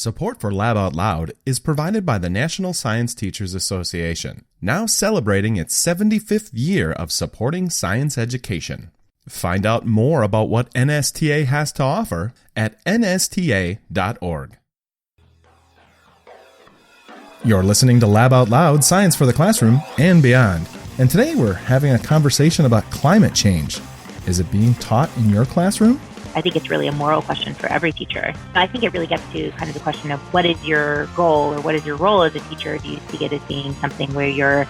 Support for Lab Out Loud is provided by the National Science Teachers Association, now celebrating its 75th year of supporting science education. Find out more about what NSTA has to offer at nsta.org. You're listening to Lab Out Loud, Science for the Classroom and beyond. And today we're having a conversation about climate change. Is it being taught in your classroom? I think it's really a moral question for every teacher. I think it really gets to kind of the question of what is your goal or what is your role as a teacher? Do you see it as being something where you're,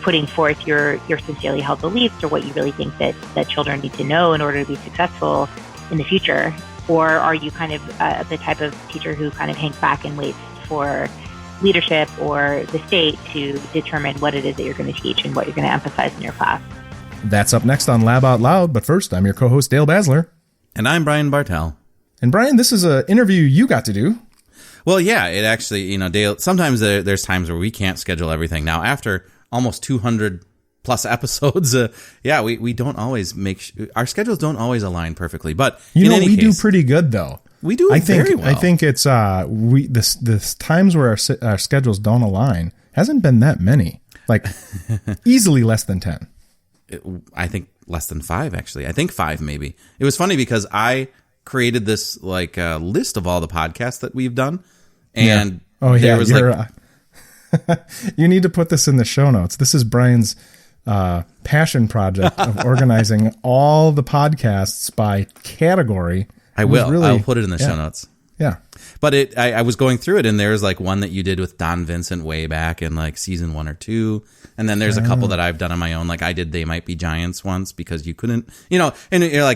putting forth your sincerely held beliefs or what you really think that children need to know in order to be successful in the future? Or are you kind of the type of teacher who kind of hangs back and waits for leadership or the state to determine what it is that you're going to teach and what you're going to emphasize in your class? That's up next on Lab Out Loud, but first, I'm your co-host, Dale Basler. And I'm Brian Bartel. And Brian, this is an interview you got to do. Well, yeah, it actually, Dale, sometimes there's times where we can't schedule everything. Now, after almost 200 plus episodes, we don't always our schedules don't always align perfectly. But we do pretty good, though. We do very well. I think it's this times where our schedules don't align hasn't been that many, like easily less than 10. I think less than 5, actually. I think 5, maybe. It was funny because I created this list of all the podcasts that we've done. And there was you need to put this in the show notes. This is Brian's passion project of organizing all the podcasts by category. I will. I'll put it in the show notes. Yeah. But I was going through it, and there's one that you did with Don Vincent way back in season 1 or 2. And then there's a couple that I've done on my own. I did They Might Be Giants once because you couldn't, and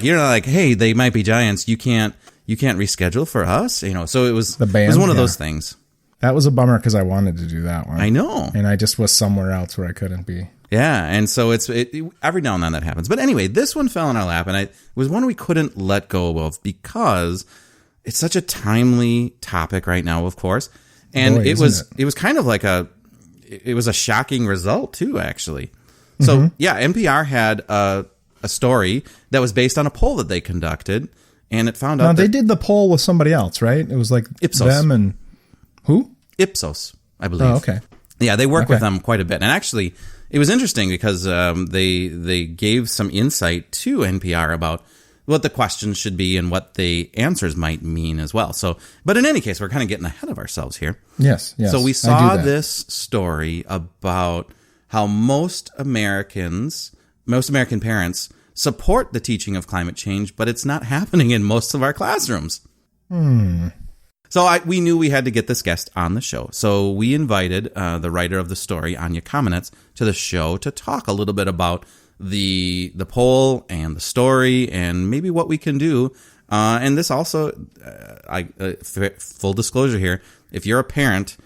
you're not like, hey, They Might Be Giants. You can't reschedule for us. So it was, the band, it was one of those things. That was a bummer because I wanted to do that one. I know. And I just was somewhere else where I couldn't be. Yeah. And so it's every now and then that happens. But anyway, this one fell in our lap, and it was one we couldn't let go of because it's such a timely topic right now, of course. And it was kind of it was a shocking result too, actually. So NPR had a story that was based on a poll that they conducted, and it found out they did the poll with somebody else, right? It was Ipsos. Them and who? Ipsos, I believe. Oh, okay. Yeah, they work with them quite a bit, and actually, it was interesting because they gave some insight to NPR about what the questions should be and what the answers might mean as well. So, but in any case, we're kind of getting ahead of ourselves here. Yes. So we saw this story about how most American parents support the teaching of climate change, but it's not happening in most of our classrooms. So we knew we had to get this guest on the show. So we invited the writer of the story, Anya Kamenetz, to the show to talk a little bit about the poll and the story and maybe what we can do. And this also, full disclosure here, if you're a parent,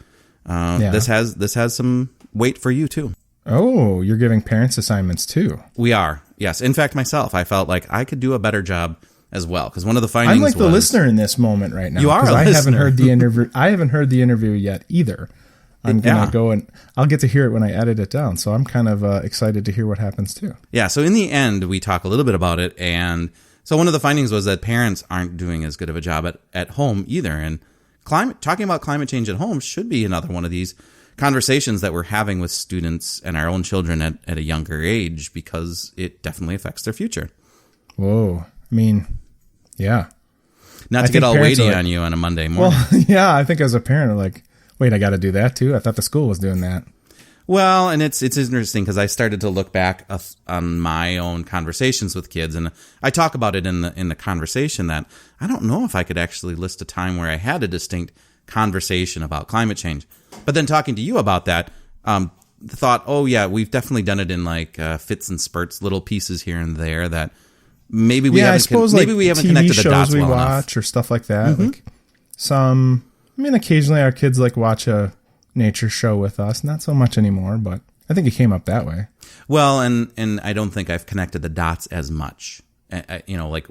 this has some weight for you too. Oh, you're giving parents assignments too. We are. Yes. In fact, myself, I felt like I could do a better job as well. Because one of the findings I'm the listener in this moment right now. You are a listener. I haven't heard the interview. I haven't heard the interview yet either. I'm going to go and I'll get to hear it when I edit it down. So I'm kind of excited to hear what happens too. Yeah. So in the end, we talk a little bit about it. And so one of the findings was that parents aren't doing as good of a job at home either. And talking about climate change at home should be another one of these conversations that we're having with students and our own children at a younger age, because it definitely affects their future. Whoa. I mean, yeah. Not to get all weighty on you on a Monday morning. Well, yeah, I think as a parent, wait, I got to do that too? I thought the school was doing that. Well, and it's interesting because I started to look back on my own conversations with kids, and I talk about it in the conversation that I don't know if I could actually list a time where I had a distinct conversation about climate change. But then talking to you about that, thought, oh yeah, we've definitely done it in fits and spurts, little pieces here and there that maybe we haven't connected the dots well enough. Or stuff like that. Occasionally our kids watch a nature show with us. Not so much anymore, but I think it came up that way. Well, and I don't think I've connected the dots as much.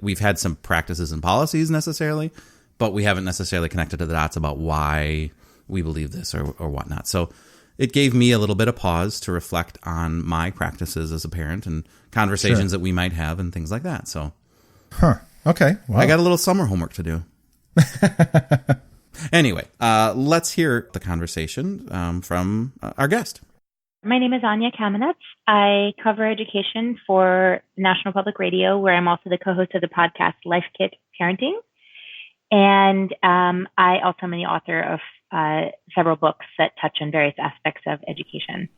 We've had some practices and policies necessarily, but we haven't necessarily connected to the dots about why we believe this or whatnot. So it gave me a little bit of pause to reflect on my practices as a parent and conversations that we might have and things like that. So, okay. Wow. I got a little summer homework to do. Anyway, let's hear the conversation from our guest. My name is Anya Kamenetz. I cover education for National Public Radio, where I'm also the co-host of the podcast Life Kit Parenting. And I also am the author of several books that touch on various aspects of education.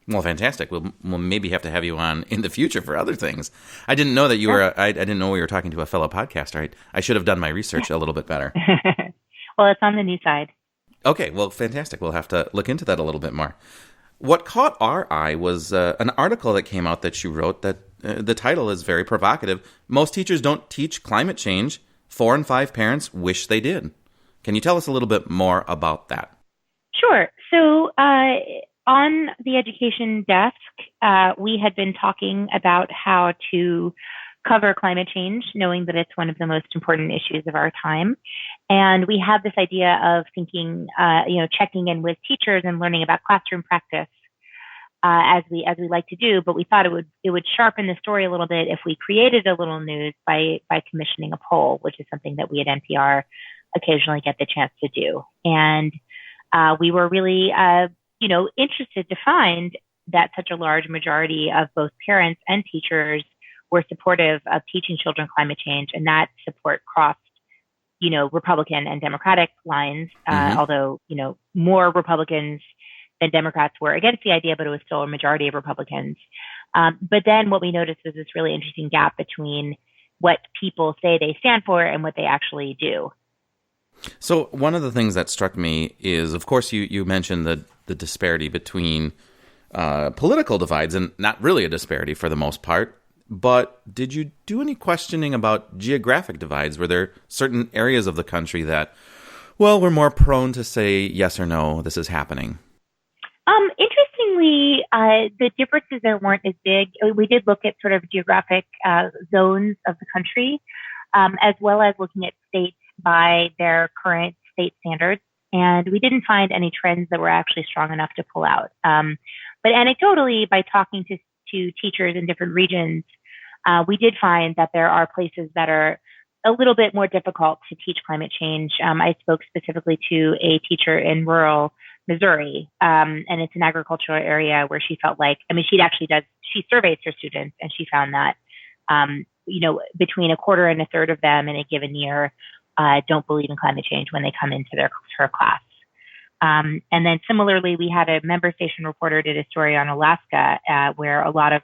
Well, fantastic. We'll maybe have to have you on in the future for other things. I didn't know that you were. I didn't know we were talking to a fellow podcaster. I should have done my research a little bit better. Well, it's on the new side. Okay. Well, fantastic. We'll have to look into that a little bit more. What caught our eye was an article that came out that you wrote that the title is very provocative. Most teachers don't teach climate change. 4 in 5 parents wish they did. Can you tell us a little bit more about that? Sure. So on the education desk, we had been talking about how to cover climate change, knowing that it's one of the most important issues of our time. And we had this idea of thinking, checking in with teachers and learning about classroom practice as we like to do. But we thought it would sharpen the story a little bit if we created a little news by commissioning a poll, which is something that we at NPR occasionally get the chance to do. And we were really, interested to find that such a large majority of both parents and teachers were supportive of teaching children climate change, and that support crossed, Republican and Democratic lines, although, more Republicans than Democrats were against the idea, but it was still a majority of Republicans. But then what we noticed was this really interesting gap between what people say they stand for and what they actually do. So one of the things that struck me is, of course, you mentioned the disparity between political divides, and not really a disparity for the most part. But did you do any questioning about geographic divides? Were there certain areas of the country that, were more prone to say yes or no, this is happening? Interestingly, the differences there weren't as big. We did look at sort of geographic zones of the country, as well as looking at states by their current state standards. And we didn't find any trends that were actually strong enough to pull out. But anecdotally, by talking to teachers in different regions, we did find that there are places that are a little bit more difficult to teach climate change. I spoke specifically to a teacher in rural Missouri, and it's an agricultural area where she felt like, she surveys her students, and she found that, between a quarter and a third of them in a given year don't believe in climate change when they come into her class. And then similarly, we had a member station reporter did a story on Alaska where a lot of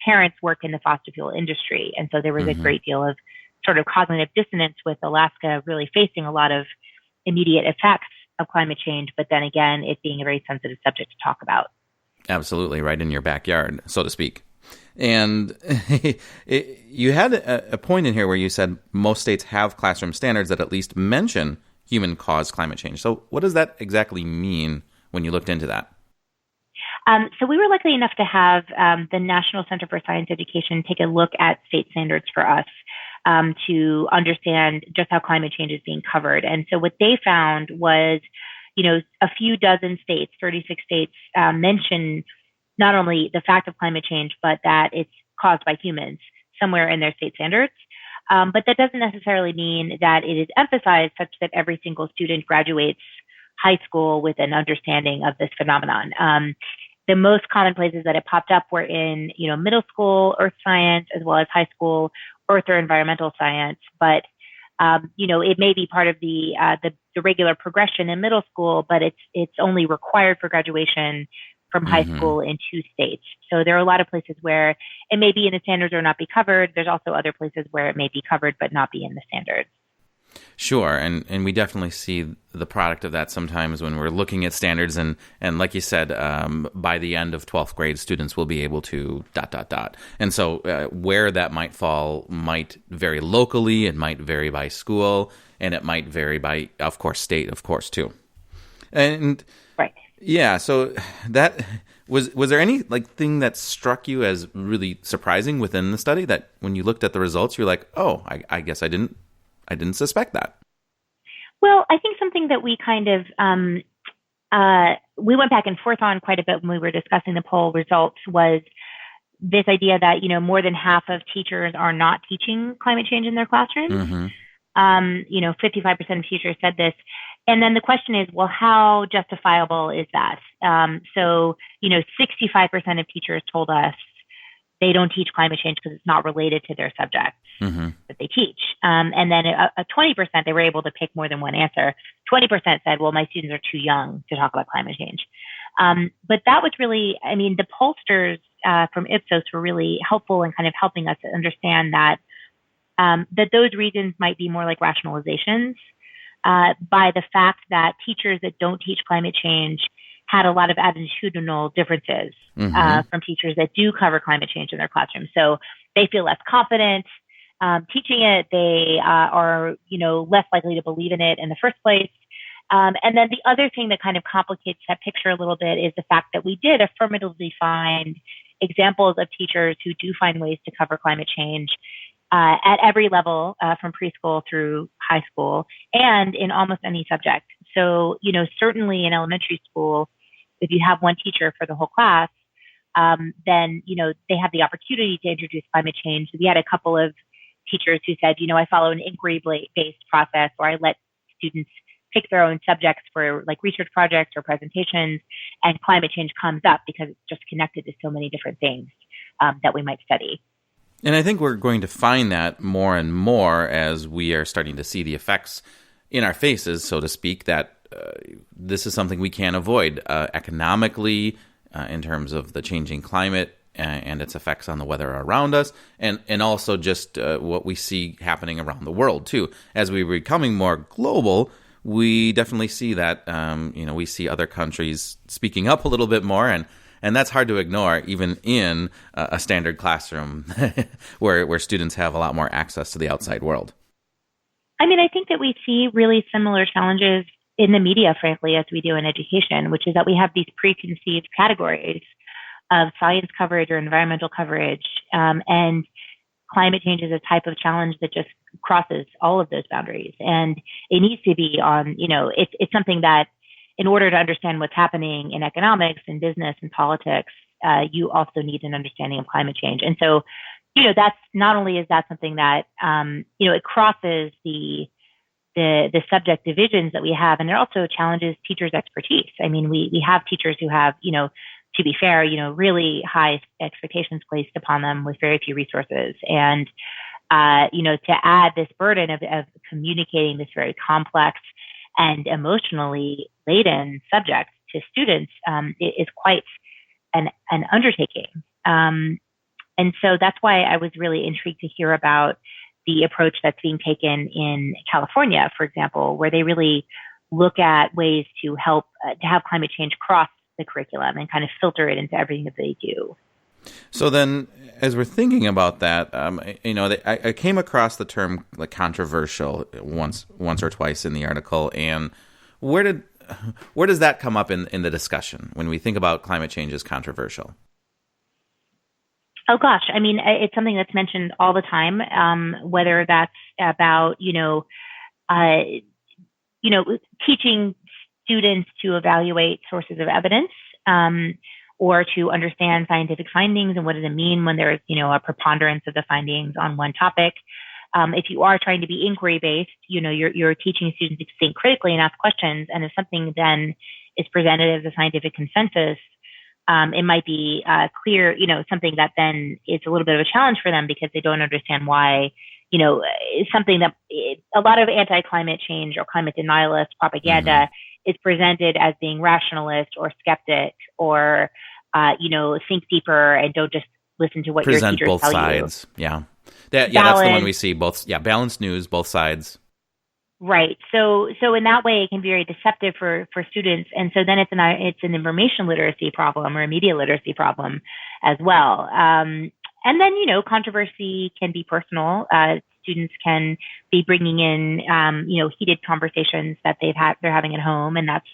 parents work in the fossil fuel industry. And so there was a great deal of sort of cognitive dissonance with Alaska really facing a lot of immediate effects of climate change, but then again, it being a very sensitive subject to talk about. Absolutely, right in your backyard, so to speak. And you had a point in here where you said most states have classroom standards that at least mention human-caused climate change. So what does that exactly mean when you looked into that? So we were lucky enough to have the National Center for Science Education take a look at state standards for us to understand just how climate change is being covered. And so what they found was, a few dozen states, 36 states, mention not only the fact of climate change, but that it's caused by humans somewhere in their state standards. But that doesn't necessarily mean that it is emphasized such that every single student graduates high school with an understanding of this phenomenon. The most common places that it popped up were in, middle school earth science, as well as high school earth or environmental science. But, it may be part of the regular progression in middle school, but it's only required for graduation from high school in 2 states. So there are a lot of places where it may be in the standards or not be covered. There's also other places where it may be covered but not be in the standards. Sure, and we definitely see the product of that sometimes when we're looking at standards, and like you said, by the end of 12th grade, students will be able to ... And so where that might fall might vary locally, it might vary by school, and it might vary by, of course, state, of course, too. And right. Yeah, so that was there any thing that struck you as really surprising within the study that when you looked at the results, you're like, oh, I guess I didn't suspect that? Well, I think something that we kind of we went back and forth on quite a bit when we were discussing the poll results was this idea that more than half of teachers are not teaching climate change in their classrooms. 55% of teachers said this. And then the question is, well, how justifiable is that? So, 65% of teachers told us they don't teach climate change because it's not related to their subject that they teach. And then a 20%, they were able to pick more than one answer. 20% said, well, my students are too young to talk about climate change. But that was really, the pollsters from Ipsos were really helpful in kind of helping us understand that those reasons might be more like rationalizations by the fact that teachers that don't teach climate change had a lot of attitudinal differences from teachers that do cover climate change in their classroom. So they feel less confident teaching it. They are, less likely to believe in it in the first place. And then the other thing that kind of complicates that picture a little bit is the fact that we did affirmatively find examples of teachers who do find ways to cover climate change at every level, from preschool through high school, and in almost any subject. So, certainly in elementary school, if you have one teacher for the whole class, then, they have the opportunity to introduce climate change. We had a couple of teachers who said, I follow an inquiry-based process, or I let students pick their own subjects for like research projects or presentations, and climate change comes up because it's just connected to so many different things that we might study. And I think we're going to find that more and more as we are starting to see the effects in our faces, so to speak, that this is something we can't avoid economically, in terms of the changing climate and its effects on the weather around us, and also just what we see happening around the world, too. As we're becoming more global, we definitely see that, we see other countries speaking up a little bit more, and that's hard to ignore, even in a standard classroom where students have a lot more access to the outside world. I think that we see really similar challenges in the media, frankly, as we do in education, which is that we have these preconceived categories of science coverage or environmental coverage, and climate change is a type of challenge that just crosses all of those boundaries. And it needs to be on, it's something that in order to understand what's happening in economics and business and politics, you also need an understanding of climate change. And so, that's not only is that something that, it crosses the subject divisions that we have, and it also challenges teachers' expertise. We have teachers who have, to be fair, really high expectations placed upon them with very few resources. And, to add this burden of communicating this very complex and emotionally laden subject to students is quite an undertaking. And so that's why I was really intrigued to hear about the approach that's being taken in California, for example, where they really look at ways to help to have climate change cross the curriculum and kind of filter it into everything that they do. So then, as we're thinking about that, I came across the term like controversial once or twice in the article, and where does that come up in the discussion when we think about climate change as controversial? Oh gosh, it's something that's mentioned all the time, whether that's about teaching students to evaluate sources of evidence, or to understand scientific findings and what does it mean when there's a preponderance of the findings on one topic. If you are trying to be inquiry-based, you're teaching students to think critically and ask questions. And if something then is presented as a scientific consensus, it might be clear, something that then is a little bit of a challenge for them because they don't understand why, something that a lot of anti-climate change or climate denialist propaganda is presented as being rationalist or skeptic or, think deeper and don't just listen to what present your teachers tell sides. You. Yeah. That's the one we see both. Yeah. Balanced news, both sides. Right. So in that way, it can be very deceptive for students. And so then it's an information literacy problem or a media literacy problem as well. And then, controversy can be personal. Students can be bringing in, heated conversations that they're having at home. And that's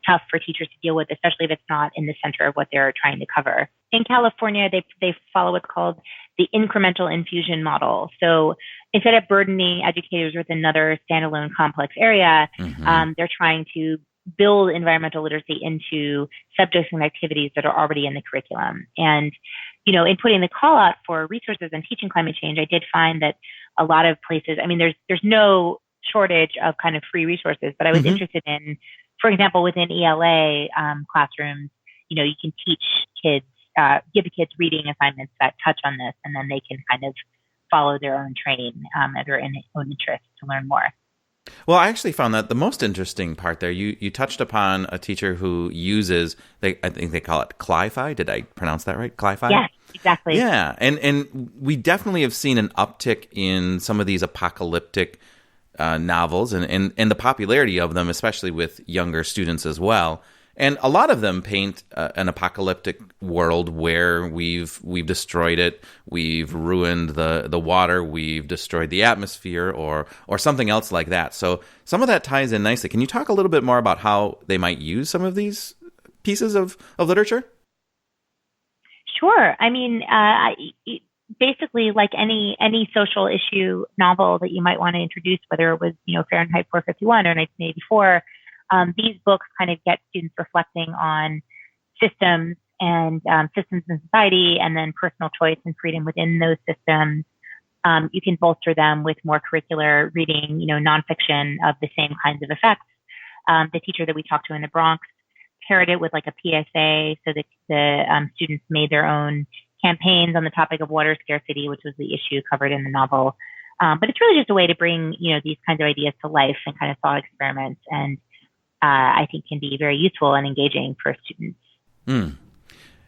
tough for teachers to deal with, especially if it's not in the center of what they're trying to cover. In California, they follow what's called the incremental infusion model. So instead of burdening educators with another standalone complex area, they're trying to build environmental literacy into subjects and activities that are already in the curriculum. And, in putting the call out for resources and teaching climate change, I did find that a lot of places, there's no shortage of kind of free resources, but I was interested in, for example, within ELA classrooms, you can teach kids, give the kids reading assignments that touch on this, and then they can kind of follow their own train at their own interest to learn more. Well, I actually found that the most interesting part there, you touched upon a teacher who uses, I think they call it Cli-Fi. Did I pronounce that right? Cli-Fi? Yes, exactly. Yeah, and we definitely have seen an uptick in some of these apocalyptic novels and the popularity of them, especially with younger students as well. And a lot of them paint an apocalyptic world where we've destroyed it, we've ruined the water, we've destroyed the atmosphere, or something else like that. So some of that ties in nicely. Can you talk a little bit more about how they might use some of these pieces of literature? Sure. I mean, basically, like any social issue novel that you might want to introduce, whether it was Fahrenheit 451 or 1984. These books kind of get students reflecting on systems and systems in society, and then personal choice and freedom within those systems. You can bolster them with more curricular reading, nonfiction of the same kinds of effects. The teacher that we talked to in the Bronx paired it with like a PSA, so that the students made their own campaigns on the topic of water scarcity, which was the issue covered in the novel. But it's really just a way to bring, these kinds of ideas to life and kind of thought experiments, and I think can be very useful and engaging for students.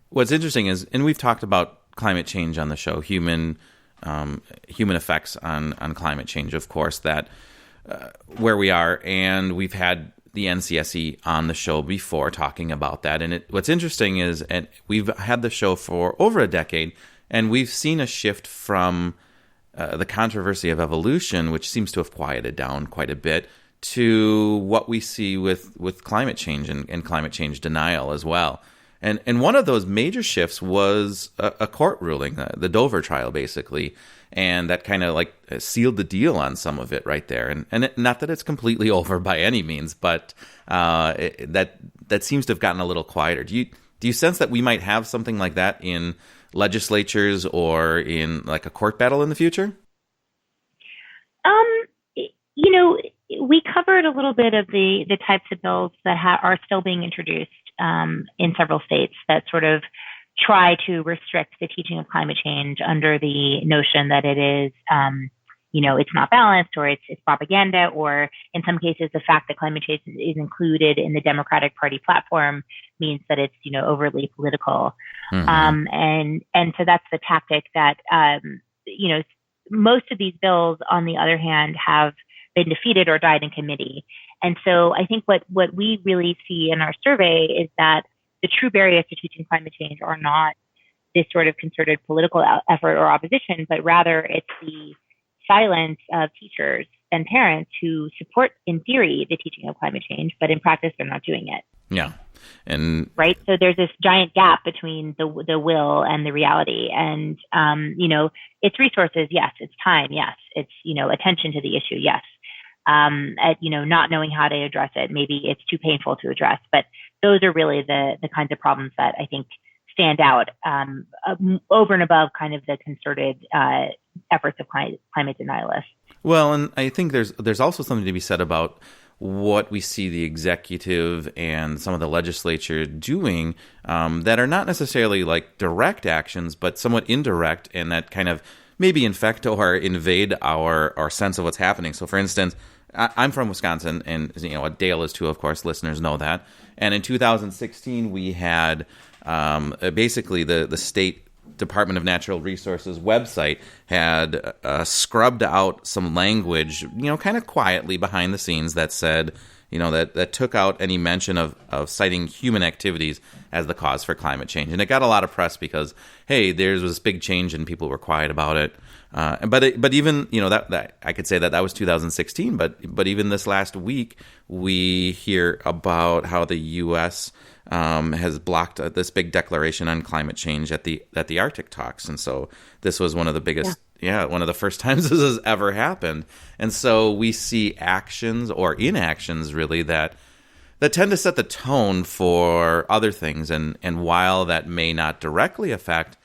What's interesting is, and we've talked about climate change on the show, human effects on climate change, of course, that where we are, and we've had the NCSE on the show before talking about that. And what's interesting is, and we've had the show for over a decade, and we've seen a shift from the controversy of evolution, which seems to have quieted down quite a bit, to what we see with climate change and climate change denial as well. And one of those major shifts was a court ruling, the Dover trial, basically, and that kind of like sealed the deal on some of it right there. And not that it's completely over by any means, but that seems to have gotten a little quieter. Do you sense that we might have something like that in legislatures or in like a court battle in the future? We covered a little bit of the types of bills that are still being introduced in several states that sort of try to restrict the teaching of climate change under the notion that it is, it's not balanced, or it's propaganda, or in some cases, the fact that climate change is included in the Democratic Party platform means that it's, overly political. And so that's the tactic that, most of these bills, on the other hand, have been defeated or died in committee. And so I think what we really see in our survey is that the true barriers to teaching climate change are not this sort of concerted political effort or opposition, but rather it's the silence of teachers and parents who support, in theory, the teaching of climate change, but in practice, they're not doing it. Yeah. And right. So there's this giant gap between the will and the reality. And, it's resources. Yes. It's time. Yes. It's, attention to the issue. Yes. Not knowing how to address it. Maybe it's too painful to address, but those are really the kinds of problems that I think stand out over and above kind of the concerted efforts of climate denialists. Well, and I think there's also something to be said about what we see the executive and some of the legislature doing that are not necessarily like direct actions, but somewhat indirect, and that kind of maybe infect or invade our sense of what's happening. So, for instance, I'm from Wisconsin, and Dale is too, of course. Listeners know that. And in 2016, we had basically the state Department of Natural Resources website had scrubbed out some language, kind of quietly behind the scenes that said, that took out any mention of citing human activities as the cause for climate change. And it got a lot of press because, hey, there was this big change and people were quiet about it. But even, that I could say that was 2016, but even this last week, we hear about how the U.S. Has blocked this big declaration on climate change at the Arctic talks. And so this was one of the biggest, one of the first times this has ever happened. And so we see actions or inactions really that tend to set the tone for other things. And while that may not directly affect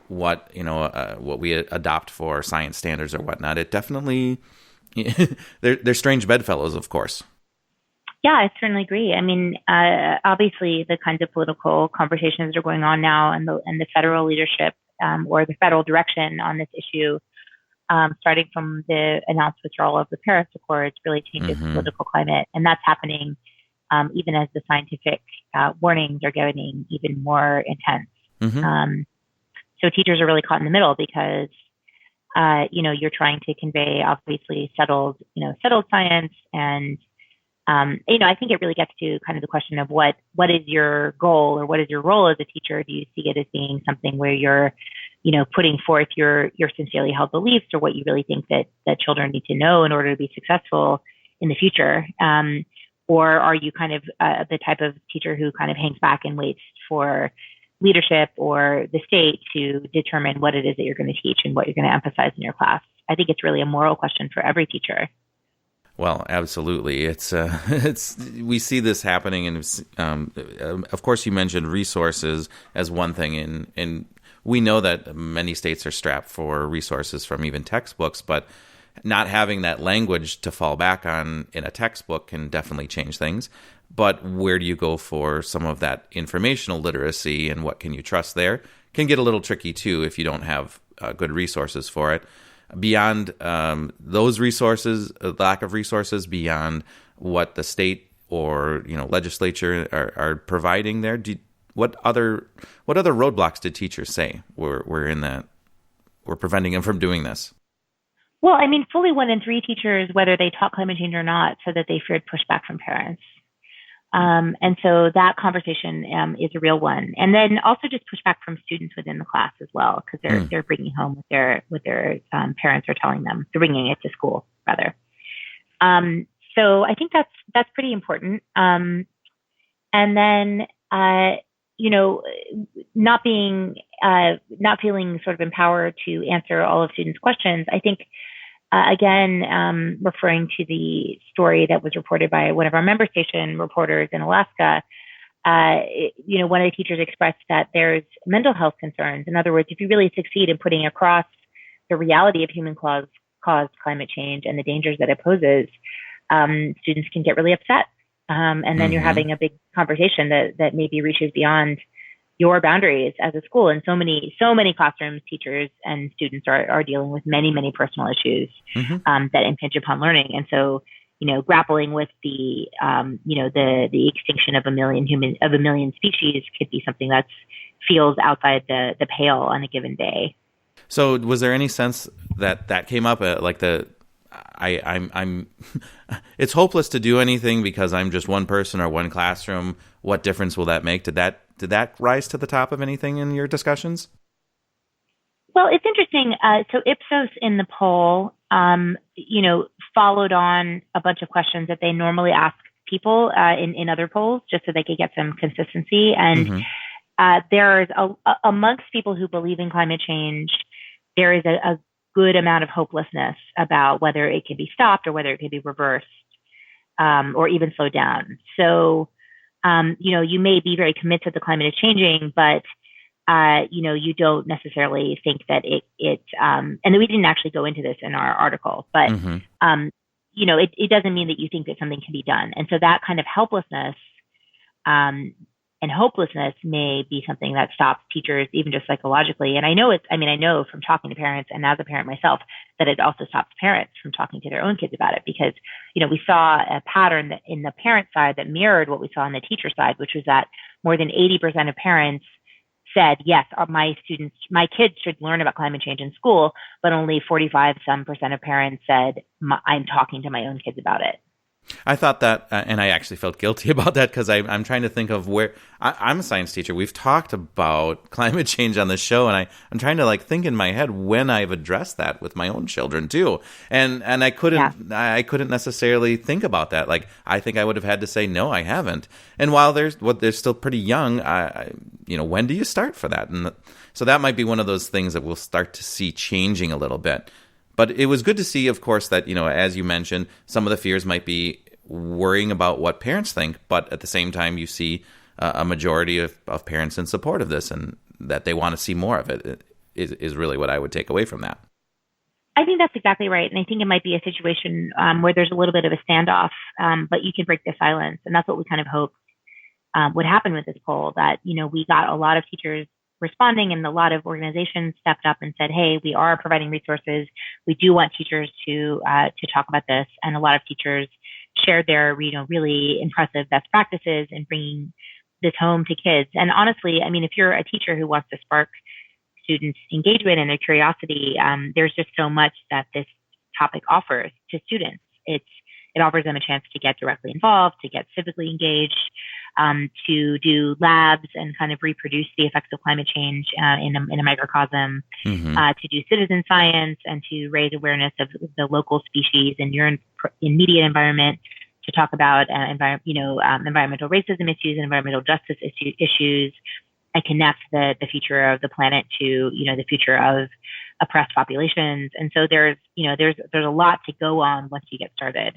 what we adopt for science standards or whatnot, it definitely they're strange bedfellows, of course. Yeah, I certainly agree. I mean, obviously, the kinds of political conversations that are going on now, and the federal leadership or the federal direction on this issue, starting from the announced withdrawal of the Paris Accords, really changes the political climate, and that's happening even as the scientific warnings are getting even more intense. So teachers are really caught in the middle because you're trying to convey obviously settled science, and I think it really gets to kind of the question of what is your goal or what is your role as a teacher? Do you see it as being something where you're, putting forth your sincerely held beliefs or what you really think that children need to know in order to be successful in the future? Or are you kind of the type of teacher who kind of hangs back and waits for leadership or the state to determine what it is that you're going to teach and what you're going to emphasize in your class? I think it's really a moral question for every teacher. Well, absolutely. It's we see this happening, and of course, you mentioned resources as one thing, and we know that many states are strapped for resources from even textbooks, but not having that language to fall back on in a textbook can definitely change things. But where do you go for some of that informational literacy, and what can you trust there? Can get a little tricky too if you don't have good resources for it. Beyond those resources, lack of resources, beyond what the state or legislature are providing there, what other roadblocks did teachers say were preventing them from doing this? Well, I mean, fully 1 in 3 teachers, whether they taught climate change or not, said that they feared pushback from parents. And so that conversation is a real one. And then also just pushback from students within the class as well, because they're bringing home what their parents are telling them. They're bringing it to school, rather. So I think that's pretty important. And then, not feeling sort of empowered to answer all of students' questions. I think, again, referring to the story that was reported by one of our member station reporters in Alaska, one of the teachers expressed that there's mental health concerns. In other words, if you really succeed in putting across the reality of human-caused climate change and the dangers that it poses, students can get really upset. And then you're having a big conversation that maybe reaches beyond your boundaries as a school. And so many classrooms, teachers, and students are dealing with many, many personal issues that impinge upon learning. And so, grappling with the extinction of a million species could be something that feels outside the pale on a given day. So, was there any sense that came up I'm it's hopeless to do anything because I'm just one person or one classroom. What difference will that make? Did that rise to the top of anything in your discussions? Well, it's interesting. So Ipsos in the poll, followed on a bunch of questions that they normally ask people in other polls, just so they could get some consistency. And there's amongst people who believe in climate change, there is a good amount of hopelessness about whether it can be stopped or whether it can be reversed or even slowed down. So, you may be very committed that the climate is changing, but, you don't necessarily think that it and we didn't actually go into this in our article, but, it doesn't mean that you think that something can be done. And so that kind of helplessness and hopelessness may be something that stops teachers even just psychologically. And I know from talking to parents and as a parent myself that it also stops parents from talking to their own kids about it, because, we saw a pattern that in the parent side that mirrored what we saw on the teacher side, which was that more than 80% of parents said, yes, my kids should learn about climate change in school, but only 45% of parents said, I'm talking to my own kids about it. I thought that, and I actually felt guilty about that because I'm trying to think of where I'm a science teacher. We've talked about climate change on the show, and I'm trying to think in my head when I've addressed that with my own children too, and I couldn't necessarily think about that. I think I would have had to say no, I haven't. And while they're still pretty young, when do you start for that? And so that might be one of those things that we'll start to see changing a little bit. But it was good to see, of course, that, as you mentioned, some of the fears might be worrying about what parents think, but at the same time, you see a majority of parents in support of this and that they want to see more of it is really what I would take away from that. I think that's exactly right. And I think it might be a situation where there's a little bit of a standoff, but you can break the silence. And that's what we kind of hope would happen with this poll, that, we got a lot of teachers responding and a lot of organizations stepped up and said, hey, we are providing resources. We do want teachers to talk about this. And a lot of teachers shared their, really impressive best practices in bringing this home to kids. And honestly, I mean, if you're a teacher who wants to spark students' engagement and their curiosity, there's just so much that this topic offers to students. It offers them a chance to get directly involved, to get civically engaged, to do labs and kind of reproduce the effects of climate change in a microcosm, to do citizen science and to raise awareness of the local species in your immediate environment, to talk about environmental racism issues and environmental justice issues, and connect the future of the planet to the future of oppressed populations. And so there's a lot to go on once you get started.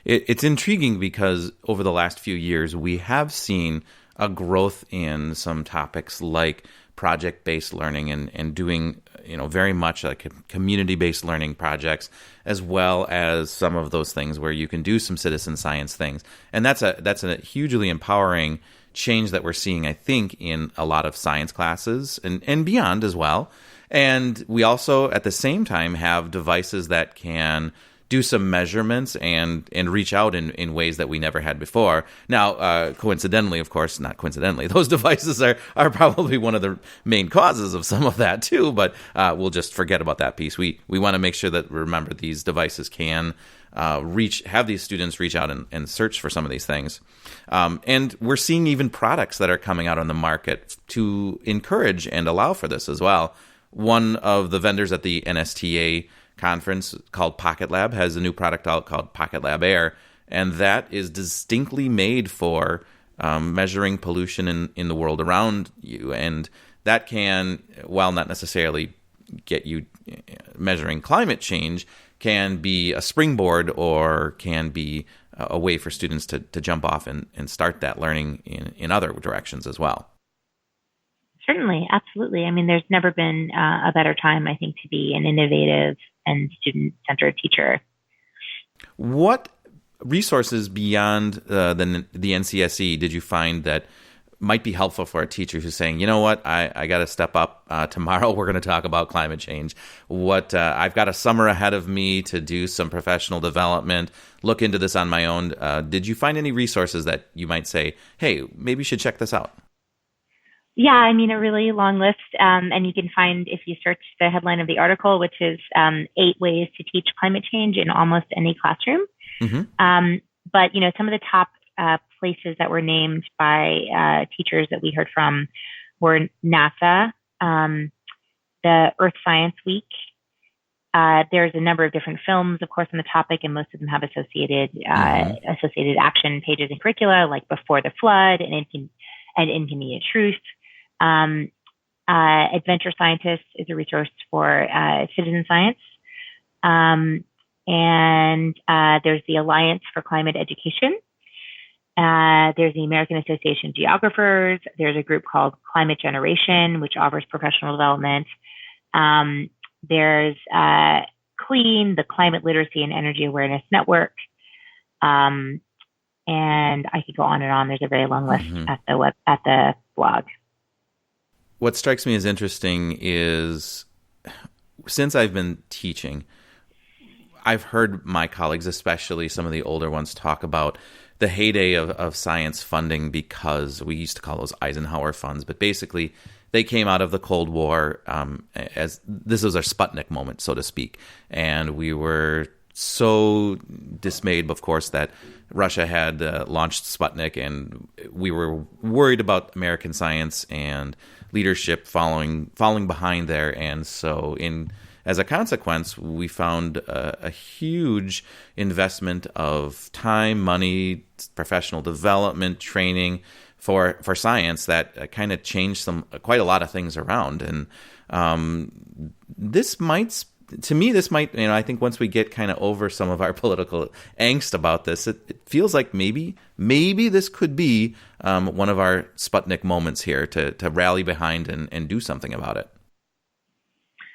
It's intriguing because over the last few years, we have seen a growth in some topics like project-based learning and doing, very much like community-based learning projects, as well as some of those things where you can do some citizen science things. And that's a hugely empowering change that we're seeing, I think, in a lot of science classes and beyond as well. And we also, at the same time, have devices that can do some measurements and reach out in ways that we never had before. Now, coincidentally, of course, not coincidentally, those devices are probably one of the main causes of some of that too, but we'll just forget about that piece. We want to make sure that, remember, these devices can have these students reach out and search for some of these things. And we're seeing even products that are coming out on the market to encourage and allow for this as well. One of the vendors at the NSTA conference called Pocket Lab has a new product out called Pocket Lab Air, and that is distinctly made for measuring pollution in the world around you. And that can, while not necessarily get you measuring climate change, can be a springboard or can be a way for students to jump off and start that learning in other directions as well. Certainly, absolutely. I mean, there's never been a better time, I think, to be an innovative and student-centered teacher. What resources beyond the NCSE did you find that might be helpful for a teacher who's saying, you know what, I got to step up. Tomorrow we're going to talk about climate change. I've got a summer ahead of me to do some professional development, look into this on my own. Did you find any resources that you might say, hey, maybe you should check this out? Yeah, I mean, a really long list. And you can find, if you search the headline of the article, which is 8 ways to teach climate change in almost any classroom. Mm-hmm. But, some of the top places that were named by teachers that we heard from were NASA, the Earth Science Week. There's a number of different films, of course, on the topic, and most of them have associated action pages and curricula, like Before the Flood and Inconvenient Truth. Adventure Scientist is a resource for citizen science. And there's the Alliance for Climate Education. There's the American Association of Geographers. There's a group called Climate Generation, which offers professional development. There's CLEAN, the Climate Literacy and Energy Awareness Network. And I could go on and on. There's a very long list at the blog. What strikes me as interesting is, since I've been teaching, I've heard my colleagues, especially some of the older ones, talk about the heyday of science funding, because we used to call those Eisenhower funds, but basically they came out of the Cold War as this was our Sputnik moment, so to speak. And we were so dismayed, of course, that Russia had launched Sputnik, and we were worried about American science and leadership falling behind there. And so as a consequence, we found a huge investment of time, money, professional development, training for science that kind of changed quite a lot of things around. And this might, I think once we get kind of over some of our political angst about this, it feels like maybe this could be one of our Sputnik moments here to rally behind and do something about it.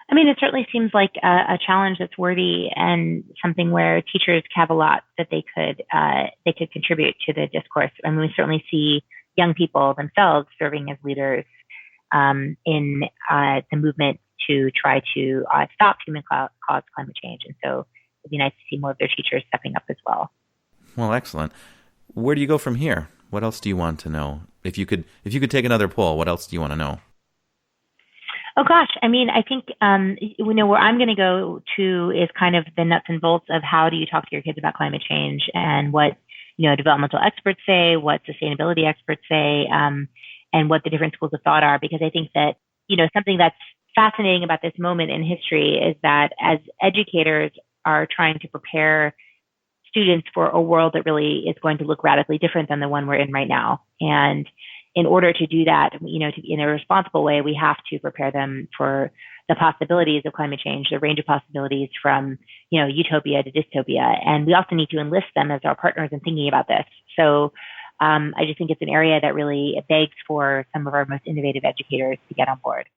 I I mean, it certainly seems like a challenge that's worthy and something where teachers have a lot that they could contribute to the discourse. I mean, we certainly see young people themselves serving as leaders in the movement to try to stop human-caused climate change. And so it'd be nice to see more of their teachers stepping up as well. Well, excellent. Where do you go from here? What else do you want to know? If you could take another poll, what else do you want to know? Oh gosh, I mean, I think where I'm going to go to is kind of the nuts and bolts of how do you talk to your kids about climate change and what developmental experts say, what sustainability experts say, and what the different schools of thought are. Because I think that something that's fascinating about this moment in history is that as educators are trying to prepare students for a world that really is going to look radically different than the one we're in right now, and in order to do that, in a responsible way, we have to prepare them for the possibilities of climate change, the range of possibilities from, utopia to dystopia. And we also need to enlist them as our partners in thinking about this. So I just think it's an area that really begs for some of our most innovative educators to get on board.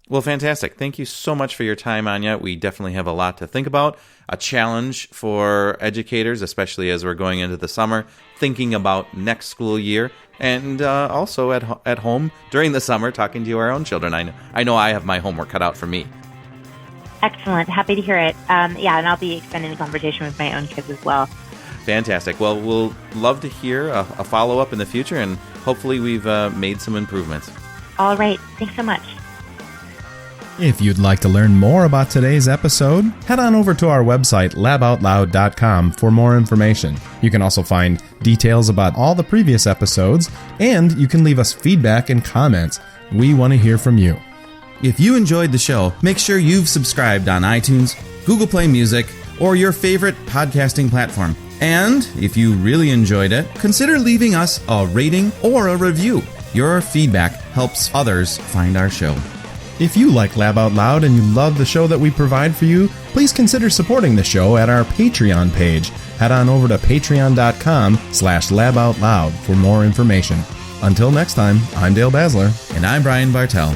Well, fantastic. Thank you so much for your time, Anya. We definitely have a lot to think about, a challenge for educators, especially as we're going into the summer, thinking about next school year, and also at home during the summer, talking to our own children. I know I have my homework cut out for me. Excellent. Happy to hear it. And I'll be extending the conversation with my own kids as well. Fantastic. Well, we'll love to hear a follow-up in the future, and hopefully we've made some improvements. All right. Thanks so much. If you'd like to learn more about today's episode, head on over to our website, laboutloud.com, for more information. You can also find details about all the previous episodes, and you can leave us feedback and comments. We want to hear from you. If you enjoyed the show, make sure you've subscribed on iTunes, Google Play Music, or your favorite podcasting platform. And if you really enjoyed it, consider leaving us a rating or a review. Your feedback helps others find our show. If you like Lab Out Loud and you love the show that we provide for you, please consider supporting the show at our Patreon page. Head on over to patreon.com/laboutloud for more information. Until next time, I'm Dale Basler. And I'm Brian Bartel.